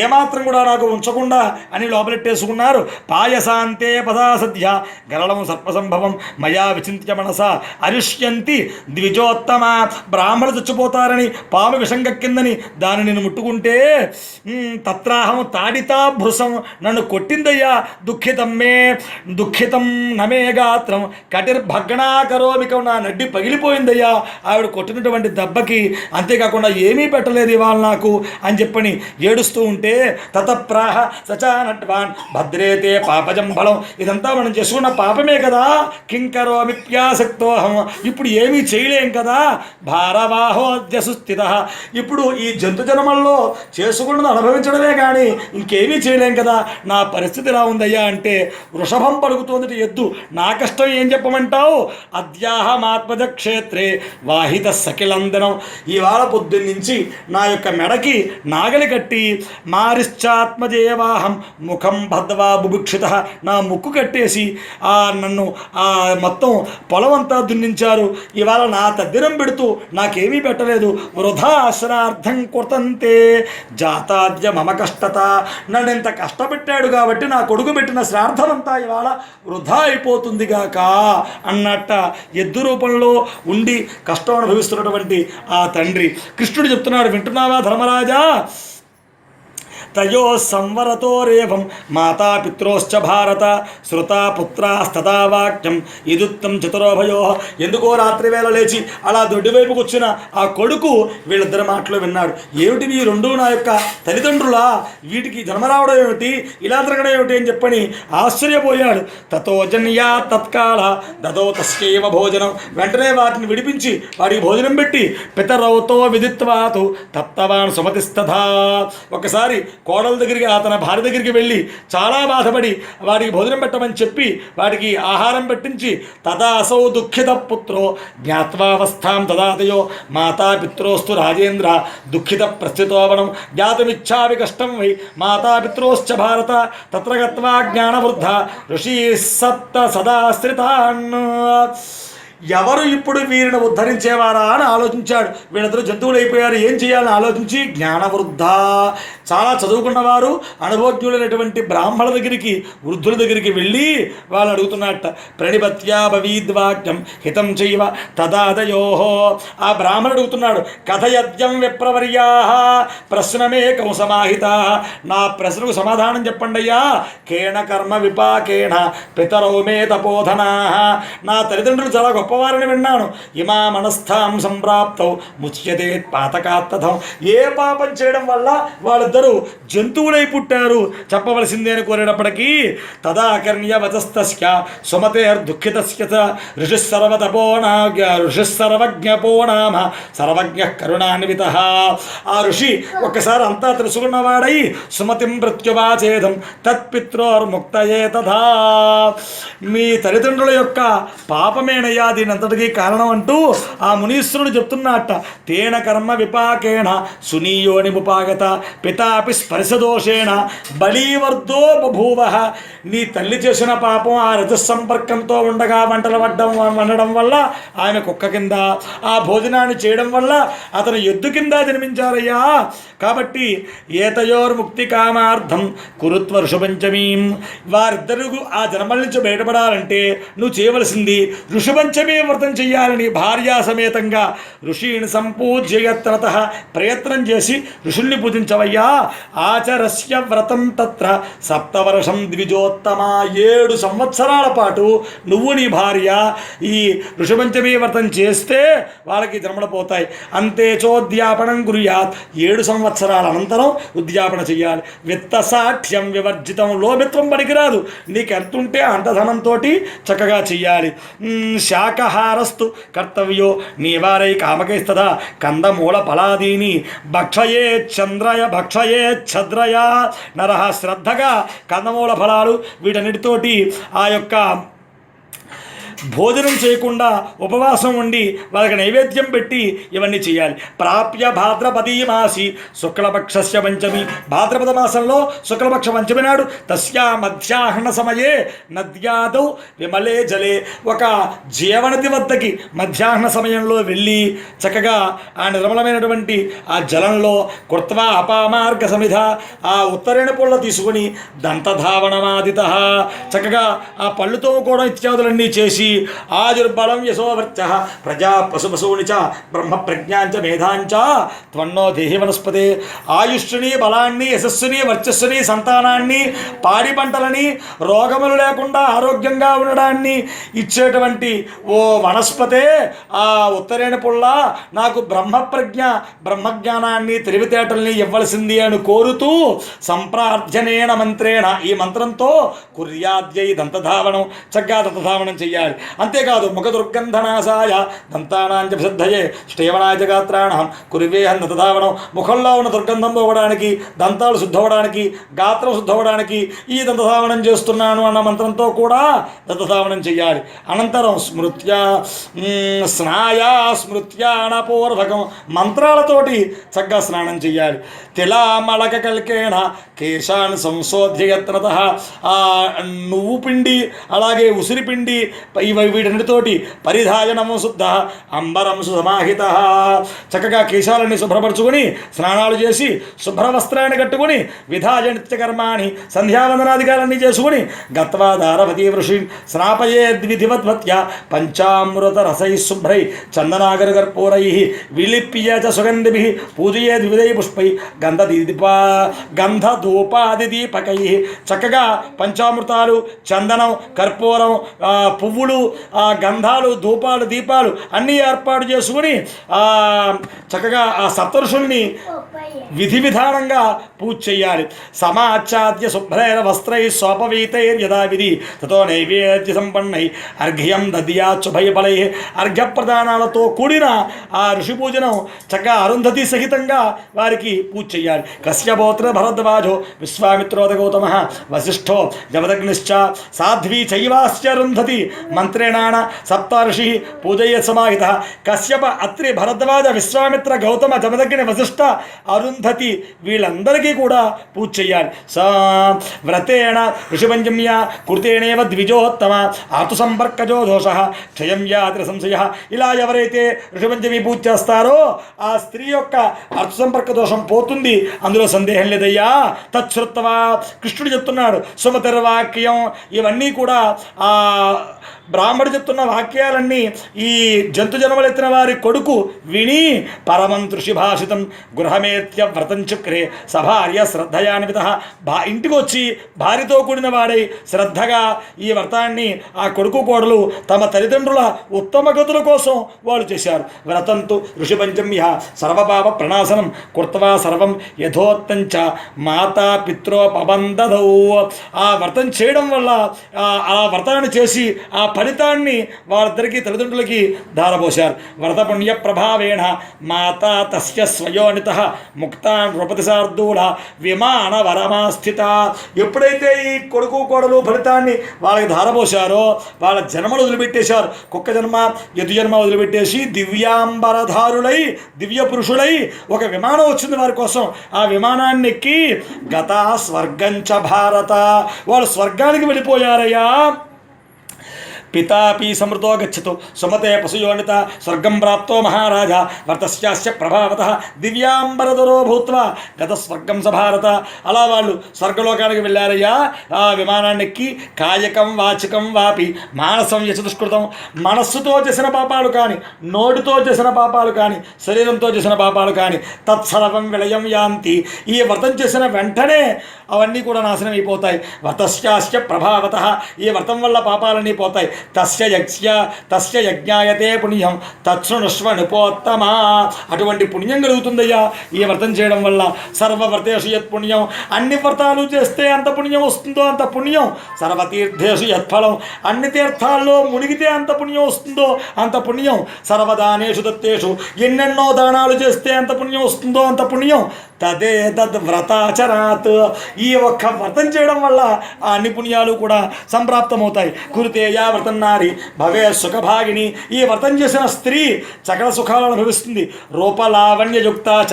ఏమాత్రం కూడా నాకు ఉంచకుండా అని లోపలెట్టేసుకున్నారు. పాయసాంతే పదా సద్య గరళం సర్పసంభవం మయా విచింత్య మనస అరిష్యంతి ద్విజోత్తమ. బ్రాహ్మణులు చచ్చిపోతారని పాము విషం కక్కిందని దాన్ని నేను ముట్టుకుంటే తత్రాహం తాడితా భృసం, నన్ను కొట్టిందయ్యా. దుఃఖితం నమే గాత్రం కటిర్భగ్నాకరోమికం, నా నడ్డి పగిలిపోయిందయ్యా ఆవిడ కొట్టినటువంటి దెబ్బకి, అంతేకాకుండా ఏమీ పెట్టలేదు ఇవాళ నాకు అని చెప్పని ఏడుస్తూ ఉంటే తతప్రాహ సచానట్వాన్ భద్రేతే పాపజం బలం. ఇదంతా మనం చేసుకున్న పాపమే కదా. కింకరోమిప్యాసక్తోహం, ఇప్పుడు ఏమీ చేయలేం కదా. భారవాహోద్య సుస్థిత, ఇప్పుడు ఈ జంతు జన్మల్లో చేసుకున్నది అనుభవించడమే కానీ ఇంకేమీ చేయలేం కదా. నా పరిస్థితి ఎలా ఉందయ్యా అంటే వృషభం పలుకుతోంది ఎద్దు, నాక కష్టం ఏం చెప్పమంటావు? అద్యాహమాత్మజ క్షేత్రే వాహిత సకిలందనం. ఇవాళ పొద్దున్న నుంచి నా యొక్క మెడకి నాగలి కట్టి మారిశ్చాత్మజేవాహం ముఖం భద్వా బుభుక్షిత, నా ముక్కు కట్టేసి నన్ను మొత్తం పొలం అంతా దున్నించారు. ఇవాళ నా తద్దినం పెడుతూ నాకేమీ పెట్టలేదు. వృధా శ్రార్థం కృతంతే జాతాద్య మమ కష్టత. నన్ను ఎంత కష్టపెట్టాడు కాబట్టి నా కొడుకు పెట్టిన శ్రార్థమంతా ఇవాళ వృధా అయిపోతుంది గాక అన్నట్ట ఎద్దు రూపంలో ఉండి కష్టం అనుభవిస్తున్నటువంటి ఆ తండ్రి కృష్ణుడు చెప్తున్నాడు, వింటున్నావా ధర్మరాజా? తయో సంవరతోరేవం మాతాపిత్రోశ్చ భారత శ్రుతా పుత్రాస్తదా వాక్యం ఇదుత్తం చతురోభయో. ఎందుకో రాత్రి వేళ లేచి అలా దొడ్డివైపుకు వచ్చిన ఆ కొడుకు వీళ్ళిద్దరి మాటలు విన్నాడు. ఏమిటి ఈ రెండు నా యొక్క తల్లిదండ్రులా? వీటికి జన్మ రావడం ఏమిటి, ఇలా తిరగడం ఏమిటి అని చెప్పని ఆశ్చర్యపోయాడు. తతో జన్యా తత్కాల దదో తస్యైవ భోజనం. వెంటనే వాటిని విడిపించి వాడికి భోజనం పెట్టి పితరౌతో విదిత్వాతు తప్తవాన్ సుమతిస్తథా. ఒకసారి కోడల దగ్గరికి తన భార్య దగ్గరికి వెళ్ళి చాలా బాధపడి వాడికి భోజనం పెట్టమని చెప్పి వాడికి ఆహారం పెట్టించి తదా అసౌ దుఃఖిత పుత్రో జ్ఞాత్వావస్థాం తదాతయో మాతాపిత్రోస్తు రాజేంద్ర దుఃఖిత ప్రస్థితోవనం జ్ఞాతుమిచ్చావి కష్టం వై మాతాపిత్రోశ్చ భారత తత్ర గత్వా జ్ఞానవృద్ధ ఋషి సప్త సదాశ్రితాన్. ఎవరు ఇప్పుడు వీరిని ఉద్ధరించేవారా అని ఆలోచించాడు. వీళ్ళిద్దరూ జంతువులు అయిపోయారు, ఏం చేయాలని ఆలోచించి జ్ఞానవృద్ధ, చాలా చదువుకున్నవారు అనుభవజ్ఞులైనటువంటి బ్రాహ్మణుల దగ్గరికి వృద్ధుల దగ్గరికి వెళ్ళి వాళ్ళు అడుగుతున్నట్ట. ప్రణిపత్యా భవీద్వాక్యం హితం చైవ తదాదయో. ఆ బ్రాహ్మణుడు అడుగుతున్నాడు, కథయద్యం విప్రవర్యా ప్రశ్నమే కౌసమాహిత. నా ప్రశ్నకు సమాధానం చెప్పండి అయ్యా. కేణ కర్మ విపాకేణ పితరౌ మే తపోధనా. నా తల్లిదండ్రులు చాలా గొప్పవారని విన్నాను. ఇమా మనస్థాం సంప్రాప్తౌ ముచ్యతే పాతకాత్తథం. ఏ పాపం చేయడం వల్ల వాళ్ళిద్దరూ జంతువులై పుట్టారు చెప్పవలసిందే అని కోరేటప్పటికీ తదాకర్ణ్య వచస్తస్య సుమతేర్దుఃఖితస్య ఋషిస్సర్వజ్ఞపో నామ సర్వజ్ఞ కరుణాన్విత. ఆ ఋషి ఒక్కసారి అంతా తెలుసుకున్నవాడై సుమతిం ప్రత్యువాచేదం తత్పిత్రోర్ముక్తయే తథా. మీ తల్లిదండ్రుల యొక్క పాపమేనయ్యా దీనంతటికీ కారణం అంటూ ఆ మునీశ్వరుడు చెప్తున్నట్ట. తేన కర్మ విపాకేణ సునీయోని ముపాగత పితాపి స్పర్శదోషేణ బలీవర్దో బభూవ. నీ తల్లి చేసిన పాపం ఆ రజస్సంపర్కంతో ఉండగా వండడం వల్ల ఆమె కుక్క కింద, ఆ భోజనాన్ని చేయడం వల్ల అతను ఎద్దు కింద జన్మించారయ్యా. కాబట్టి ఏతయోర్ముక్తి కామార్థం కురుత్వ ఋషుపంచమీం. వారిద్దరు ఆ జన్మల నుంచి బయటపడాలంటే నువ్వు చేయవలసింది ఋషుపంచమీ వ్రతం చెయ్యాలని భార్యా సమేతంగా ఋషిని సంపూజ్యయత్నత ప్రయత్నం చేసి ఋషుల్ని పూజించవయ్యా. ఆచరస్య వ్రతం తత్ర సప్తవర్షం ద్విజోత్తమ. 7 సంవత్సరాల పాటు నువ్వు నీ భార్య ఈ ఋషుపంచమీ వ్రతం చేస్తే వాళ్ళకి జన్మలు పోతాయి. అంతే చోద్యాపనం గుర్యాత్. 7 సంవత్సరాల అనంతరం ఉద్యాపన చెయ్యాలి. విత్త సాఠ్యం వివర్జితం. లోమిత్వం పనికిరాదు. నీకు ఎంతుంటే అంత ధనంతో చక్కగా చెయ్యాలి. శాకాహారస్తు కర్తవ్యో నివారై కామకైస్తదా కందమూల ఫలాదీని భక్షయే నరహ. శ్రద్ధగా కందమూల ఫలాలు వీటన్నిటితోటి ఆ యొక్క భోజనం చేయకుండా ఉపవాసం ఉండి వాళ్ళకి నైవేద్యం పెట్టి ఇవన్నీ చేయాలి. ప్రాప్య భాద్రపదీ మాసి శుక్లపక్షస్య పంచమి. భాద్రపద మాసంలో శుక్లపక్ష పంచమి నాడు తస్యా మధ్యాహ్న సమయే నద్యాదౌ విమలే జలే. ఒక జీవనది వద్దకి మధ్యాహ్న సమయంలో వెళ్ళి చక్కగా ఆ నిర్మలమైనటువంటి ఆ జలంలో కృత్వా అపామార్గ సమిధ ఆ ఉత్తరేణ పుల్ల తీసుకుని దంతధావనమాదిత చక్కగా ఆ పళ్ళుతో కూడా ఇత్యాదులన్నీ చేసి ఆజుర్బలం యశోవర్చ ప్రజా పశుపశూని చ బ్రహ్మ ప్రజ్ఞాంచ మేధాంచ త్వన్నో దేహి వనస్పతే. ఆయుష్ని, బలాన్ని, యశస్సుని, వర్చస్సుని, సంతానాన్ని, పాడి పంటలని, రోగములు లేకుండా ఆరోగ్యంగా ఉండడాన్ని ఇచ్చేటువంటి ఓ వనస్పతే, ఆ ఉత్తరేణ పుల్ల నాకు బ్రహ్మప్రజ్ఞ బ్రహ్మజ్ఞానాన్ని తెలివితేటల్ని ఇవ్వవలసింది అని కోరుతూ సంప్రార్థ్యనేన మంత్రేణ ఈ మంత్రంతో కుర్యాద్యై దంతధావనం చక్కగా దంతధావనం చెయ్యాలి. చేయాలి. అంతేకాదు ముఖ దుర్గంధనాశాయ దంతానాంచ విశుద్ధయే శ్రేవణాయ గాత్రాణం కురివేహం దతధావనం, ముఖంలో ఉన్న దుర్గంధం పోవడానికి, దంతాలు శుద్ధవడానికి, గాత్రం శుద్ధవడానికి ఈ దంతధావనం చేస్తున్నాను అన్న మంత్రంతో కూడా దంతధావనం చేయాలి. అనంతరం స్మృత్యానపూర్వకం మంత్రాలతోటి చక్కగా స్నానం చేయాలి. తిలామలక కల్కేణ కేశాన్ సంశోధ్యయత్నత, నువ్వు పిండి అలాగే ఉసిరిపిండి వీటన్నిటితోటి పరిధాయనము శుద్ధ అంబరంసు సమాహిత, చక్కగా కేశాలన్నీ శుభ్రపరచుకొని స్నానాలు చేసి శుభ్ర వస్త్రాన్ని కట్టుకొని విధాయ నిత్యకర్మాణి సంధ్యావందనాధికారాన్ని చేసుకుని గత్వా దారవతీ వృషి స్నాపయేద్విధివద్వత్య పంచామృత రసై శుభ్రై చందనాగరకర్పూరై విలిప్య చ సుగంధిభిః పూజయే ద్విధై పుష్పై గంధధూపాది దీపకై, చక్కగా పంచామృతాలు, చందనం, కర్పూరం, పువ్వులు, గంధాలు, ధూపాలు, దీపాలు అన్నీ ఏర్పాటు చేసుకుని చక్కగా ఆ సప్తఋషుల్ని విధి విధానంగా పూజ చేయాలి. సమాచాద్య శుభ్రైర వస్త్రై స్వపవీతైర్యథావిధి తతో నైవేద్య సంపన్నై అర్ఘ్యం దద్యాచుభయ బలై, అర్ఘ్యప్రదానాలతో కూడిన ఆ ఋషి పూజనం చక్కగా అరుంధతి సహితంగా వారికి పూజ చేయాలి. కశ్యపోత్ర భరద్వాజో విశ్వామిత్రోద గౌతమ వశిష్ఠో జమదగ్నిశ్చ సాధ్వీ చైవాస్య అరుంధతి మంత్రేణాన సప్తర్షి పూజయ సమాహిత. కశ్యప, అత్రి, భరద్వాజ, విశ్వామిత్ర, గౌతమ, జమదగ్ని, వశిష్ఠ, అరుంధతి వీళ్ళందరికీ కూడా పూజ చేయాలి. వ్రతేణ ఋషిపంచమ్య కృతేణేవ ద్విజోత్తమ ఆతు సంపర్కజో దోష క్షయం యాత్రి సంశయ. ఇలా ఎవరైతే ఋషిపంచమి పూజ చేస్తారో ఆ స్త్రీ యొక్క అర్థ సంపర్క దోషం పోతుంది, అందులో సందేహం లేదయ్యా. తచ్చుత్వా కృష్ణుడు చెప్తున్నాడు సుమతిర్వాక్యం, ఇవన్నీ కూడా ఆ బ్రాహ్మడు చెప్తున్న వాక్యాలన్నీ ఈ జంతు జన్మలెత్తిన వారి కొడుకు విని పరమంతృషి భాషితం గృహమేత్య వ్రతం చక్రే సభార్య శ్రద్ధయాన్విత, ఇంటికి వచ్చి భార్యతో కూడిన వాడై శ్రద్ధగా ఈ వ్రతాన్ని ఆ కొడుకు కోడలు తమ తల్లిదండ్రుల ఉత్తమ గతుల కోసం వాళ్ళు చేశారు. వ్రతంతు ఋషి పంచమ్య సర్వపాప ప్రణాశనం కృత్వా సర్వం యథోత్తంచ మాతా పిత్రోపబంధౌ. ఆ వ్రతం చేయడం వల్ల ఆ వ్రతాన్ని చేసి ఆ ఫలితాన్ని వాళ్ళిద్దరికీ తల్లిదండ్రులకి ధారపోశారు. వ్రత పుణ్య ప్రభావేణ మాతా తస్య స్వయోనిత ముక్తా నృపతి శార్దూల విమాన వరమాస్థిత. ఎప్పుడైతే ఈ కొడుకు కోడలు ఫలితాన్ని వాళ్ళకి ధారపోశారో వాళ్ళ జన్మలు వదిలిపెట్టేశారు. కుక్క జన్మ, ఎద్దు జన్మ వదిలిపెట్టేసి దివ్యాంబరధారులై దివ్య పురుషులై ఒక విమానం వచ్చింది వారి కోసం. ఆ విమానాన్ని ఎక్కి గతా స్వర్గంచ భారత, వాళ్ళు స్వర్గానికి వెళ్ళిపోయారయ్యా. పితాపి సమృతో గచ్చతు సుమతే పశుయోనిత స్వర్గం ప్రాప్తో మహారాజా వర్తస్యాస్య ప్రభావతః దివ్యాంబరధరో భూత్వా గత స్వర్గం సభారత. అలా వాళ్ళు స్వర్గలోకానికి వెళ్ళారయ్యా. ఆ విమానాన్ని ఎక్కి కాయకం వాచికం వాపి మానసం యచదుష్కృతం, మనస్సుతో చేసిన పాపాలు కానీ, నోటితో చేసిన పాపాలు కానీ, శరీరంతో చేసిన పాపాలు కానీ తత్సర్వం విలయం యాంతి. ఈ వ్రతం చేసిన వెంటనే అవన్నీ కూడా నాశనం అయిపోతాయి. వ్రతస్యాస్య ప్రభావతః, ఈ వ్రతం వల్ల పాపాలన్నీ పోతాయి. తస్య యజ్ఞాయతే పుణ్యం తత్సృణుష్వ నిపోత్తమా. అటువంటి పుణ్యం కలుగుతుందయ్యా ఈ వ్రతం చేయడం వల్ల. సర్వవ్రతేషు యత్ పుణ్యం, అన్ని వ్రతాలు చేస్తే అంత పుణ్యం వస్తుందో అంత పుణ్యం. సర్వతీర్థేషు యత్ఫలం, అన్ని తీర్థాల్లో మునిగితే అంత పుణ్యం వస్తుందో అంత పుణ్యం. సర్వదానేషు దత్తేషు, ఎన్నెన్నో దానాలు చేస్తే అంత పుణ్యం వస్తుందో అంత పుణ్యం. తదే తద్ వ్రతాచరాత్, ఈ ఒక్క వ్రతం చేయడం వల్ల ఆ అన్ని పుణ్యాలు కూడా సంప్రాప్తమవుతాయి. కురుతే యా వ్రతం నారి భవే సుఖభాగిని, ఈ వ్రతం చేసిన స్త్రీ సకల సుఖాలను అనుభవిస్తుంది. రూపలావణ్యయుక్తాచ,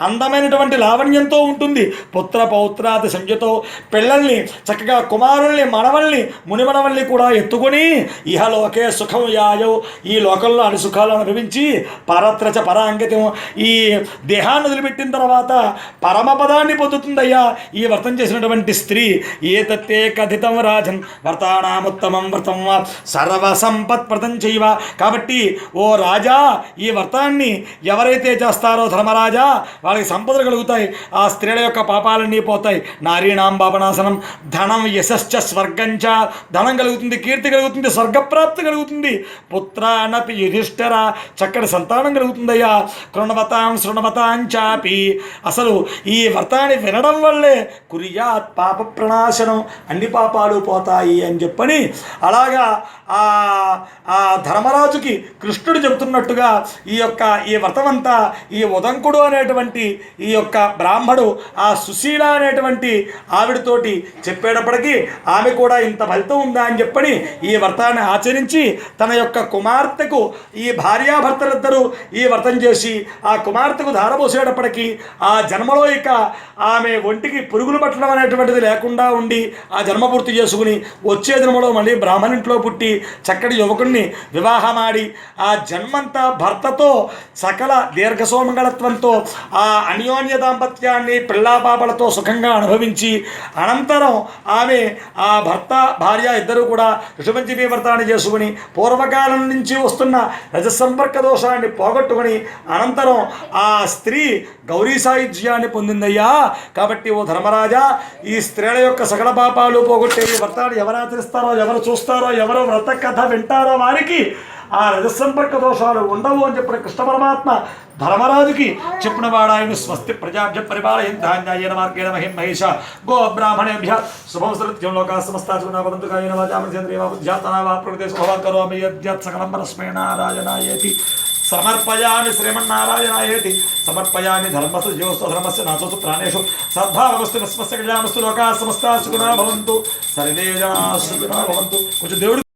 అందమైనటువంటి లావణ్యంతో ఉంటుంది. పుత్ర పౌత్రాది సంయుతో, పిల్లల్ని చక్కగా కుమారుల్ని మనవల్ని మునిమనవల్ని కూడా ఎత్తుకొని ఇహలోకే సుఖం యాయో, ఈ లోకంలో అన్ని సుఖాలను అనుభవించి పరత్రచ పరాంగత్యం, ఈ దేహాన్ని వదిలిపెట్టిన తర్వాత పరమపదాన్ని పొందుతుందయ్యా ఈ వ్రతం చేసినటువంటి స్త్రీ. ఏతత్తే కథితం రాజన్ వ్రతానాముత్తమం వ్రతం సర్వసంపత్ వ్రతం చేయవ. కాబట్టి ఓ రాజా, ఈ వ్రతాన్ని ఎవరైతే చేస్తారో ధర్మరాజా వాళ్ళకి సంపదలు కలుగుతాయి, ఆ స్త్రీల యొక్క పాపాలన్నీ పోతాయి. నారీణాం పాపనాశనం ధనం యశశ్చ స్వర్గంచ, ధనం కలుగుతుంది, కీర్తి కలుగుతుంది, స్వర్గప్రాప్తి కలుగుతుంది. పుత్రానపి యుధిష్ఠిర, చక్కటి సంతానం కలుగుతుందయ్యా. శృణవతాంచాపి, అసలు ఈ వ్రతాన్ని వినడం వల్లే కుర్యాత్ పాప ప్రణాశనం, అన్ని పాపాలు పోతాయి అని చెప్పని అలాగా ఆ ఆ ధర్మరాజుకి కృష్ణుడు చెబుతున్నట్టుగా ఈ వ్రతమంతా ఈ ఉదంకుడు అనేటువంటి ఈ యొక్క బ్రాహ్మడు ఆ సుశీల అనేటువంటి ఆవిడతోటి చెప్పేటప్పటికీ ఆమె కూడా ఇంత ఫలితం ఉందా అని చెప్పని ఈ వ్రతాన్ని ఆచరించి తన యొక్క కుమార్తెకు ఈ భార్యాభర్తలిద్దరూ ఈ వ్రతం చేసి ఆ కుమార్తెకు ధారపోసేటప్పటికీ ఆ జన్మలో ఇక ఆమె ఒంటికి పురుగులు పట్టడం అనేటువంటిది లేకుండా ఉండి ఆ జన్మ పూర్తి చేసుకుని వచ్చే జన్మలో మళ్ళీ బ్రాహ్మణింట్లో పుట్టి చక్కటి యువకుణ్ణి వివాహమాడి ఆ జన్మంతా భర్తతో సకల దీర్ఘసోమంగళత్వంతో ఆ అన్యోన్య దాంపత్యాన్ని పిల్లాపాపలతో సుఖంగా అనుభవించి అనంతరం ఆమె ఆ భర్త భార్య ఇద్దరు కూడా ఋషిపంచమీ వ్రతాన్ని చేసుకుని పూర్వకాలం నుంచి వస్తున్న రజసంపర్క దోషాన్ని పోగొట్టుకుని అనంతరం ఆ స్త్రీ గౌరీ సాయుధ్యాన్ని పొందిందయ్యా. కాబట్టి ఓ ధర్మరాజా, ఈ స్త్రీల యొక్క సకల పాపాలు పోగొట్టే ఈ వ్రతాన్ని ఎవరు ఆచరిస్తారో, ఎవరు చూస్తారో, ఎవరు వ్రత కథ వింటారో వారికి ఆ రజసంపర్క దోషాలు ఉండవు అని చెప్పిన కృష్ణ పరమాత్మ ధర్మరాజుకి చెప్పిన వాడు ఆయన. స్వస్తి ప్రజాభ్య పరిపాలయంతాన్యాయేన మార్గేణ మహిం మహేష గో బ్రాహ్మణేభ్య శుభం సృత్యం లోకా సమస్తా సుగుణాపదంతు కాయేన వాచా మనసేంద్రియా వా బుద్ధ్యాత్మనా వా ప్రకృతే స్వభావం కరోమి యద్యత్ సకలం పరస్మై నారాయణాయేతి సమర్పయామి శ్రీమన్నారాయణాయేతి సమర్పయామి ధర్మసు జీవస్తు ధర్మస్య నాశోసు ప్రాణేషు సద్భావమస్తు విశ్వస్య కళ్యాణమస్తు లోకా సమస్తా సుగుణా భవంతు సర్వే జనా సుగుణా భవంతు. కొంచెం దేవుడు